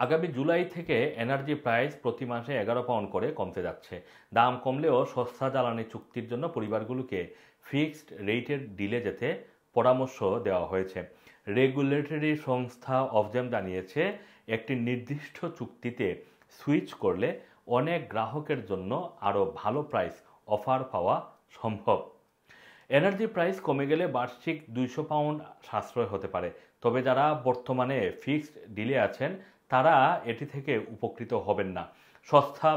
আগামী জুলাই থেকে energy price প্রতি মাসে 11 পাউন্ড করে কমতে যাচ্ছে। দাম কমলেও সস্তা জ্বালানি চুক্তির জন্য পরিবারগুলোকে ফিক্সড রেটের ডিলে যেতে পরামর্শ দেওয়া হয়েছে। রেগুলেটরি সংস্থা অফজেম জানিয়েছে, একটি নির্দিষ্ট চুক্তিতে সুইচ করলে অনেক গ্রাহকের জন্য আরও ভালো প্রাইস অফার পাওয়া সম্ভব। এনার্জি প্রাইস কমে গেলে বার্ষিক 200 পাউন্ড সাশ্রয় হতে পারে, তবে যারা বর্তমানে ফিক্সড ডিলে আছেন তারা এটি থেকে উপকৃত হবেন না। সস্তা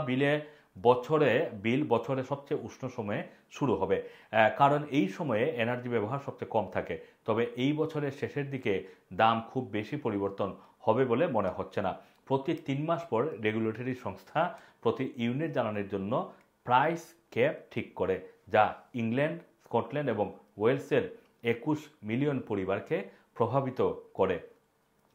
বিল বছরে সবচেয়ে উষ্ণ সময়ে শুরু হবে, কারণ এই সময়ে এনার্জি ব্যবহার সবচেয়ে কম থাকে। তবে এই বছরের শেষের দিকে দাম খুব বেশি পরিবর্তন হবে বলে মনে হচ্ছে না। প্রতি 3 মাস পর রেগুলেটরি সংস্থা প্রতি ইউনিট জ্বালানির জন্য প্রাইস ক্যাপ ঠিক করে, যা ইংল্যান্ড, স্কটল্যান্ড এবং ওয়েলসের 21 মিলিয়ন পরিবারকে প্রভাবিত করে।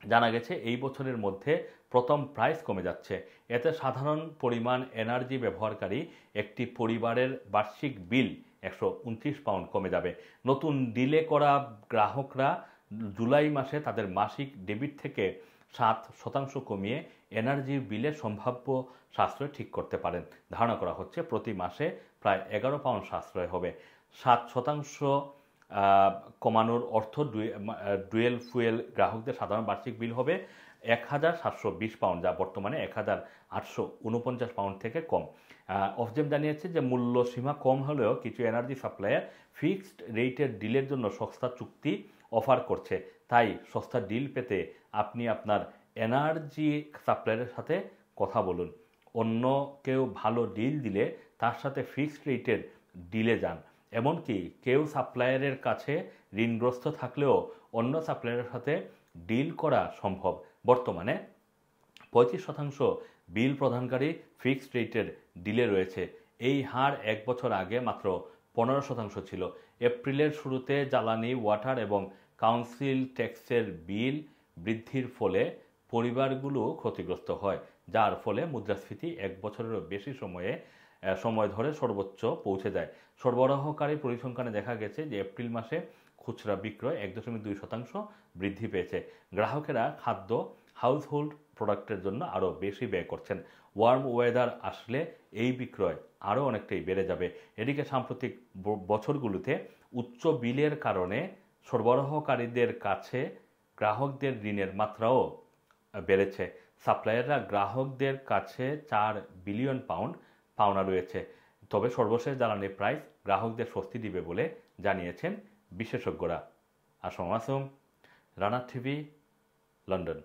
জানা গেছে এই বছরের মধ্যে প্রথম প্রাইস কমে যাচ্ছে। এতে সাধারণ পরিমাণ এনার্জি ব্যবহারকারী একটি পরিবারের বার্ষিক বিল 129 পাউন্ড কমে যাবে। নতুন ডিলে করা গ্রাহকরা জুলাই মাসে তাদের মাসিক ডেবিট থেকে 7% কমিয়ে এনার্জির বিলে সম্ভাব্য সাশ্রয় ঠিক করতে পারেন। ধারণা করা হচ্ছে প্রতি মাসে প্রায় 11 পাউন্ড সাশ্রয় হবে। 7% কমানোর অর্থ ডুয়েল ফুয়েল গ্রাহকদের সাধারণ বার্ষিক বিল হবে 1720 পাউন্ড, যা বর্তমানে 1849 পাউন্ড থেকে কম। অফজেম জানিয়েছে যে মূল্য সীমা কম হলেও কিছু এনার্জি সাপ্লায়ার ফিক্সড রেটের ডিলের জন্য সস্তা চুক্তি অফার করছে। তাই সস্তা ডিল পেতে আপনি আপনার এনার্জি সাপ্লায়ারের সাথে কথা বলুন। অন্য কেউ ভালো ডিল দিলে তার সাথে ফিক্সড রেটের ডিলে যান। এমনকি কেউ সাপ্লায়ারের কাছে ঋণগ্রস্ত থাকলেও অন্য সাপ্লায়ারের সাথে ডিল করা সম্ভব। বর্তমানে 35% বিল প্রদানকারী ফিক্সড রেটের ডিলে রয়েছে। এই হার 1 বছর আগে মাত্র 15% ছিল। এপ্রিলের শুরুতে জ্বালানি, ওয়াটার এবং কাউন্সিল ট্যাক্সের বিল বৃদ্ধির ফলে পরিবারগুলো ক্ষতিগ্রস্ত হয়, যার ফলে মুদ্রাস্ফীতি 1 বছরেরও বেশি সময় ধরে সর্বোচ্চ পৌঁছে যায়। সরবরাহকারী পরিসংখ্যানে দেখা গেছে যে এপ্রিল মাসে খুচরা বিক্রয় 1.2% বৃদ্ধি পেয়েছে। গ্রাহকেরা খাদ্য, হাউসহোল্ড প্রোডাক্টের জন্য আরও বেশি ব্যয় করছেন। ওয়ার্ম ওয়েদার আসলে এই বিক্রয় আরও অনেকটাই বেড়ে যাবে। এদিকে সাম্প্রতিক বছরগুলোতে উচ্চ বিলের কারণে সরবরাহকারীদের কাছে গ্রাহকদের ঋণের মাত্রাও বেড়েছে। সাপ্লায়াররা গ্রাহকদের কাছে 4 বিলিয়ন পাউন্ড পাওনা রয়েছে। তবে সর্বশেষ জ্বালানি প্রাইস গ্রাহকদের স্বস্তি দিবে বলে জানিয়েছেন বিশেষজ্ঞরা। Assam Masum, Rana TV, London.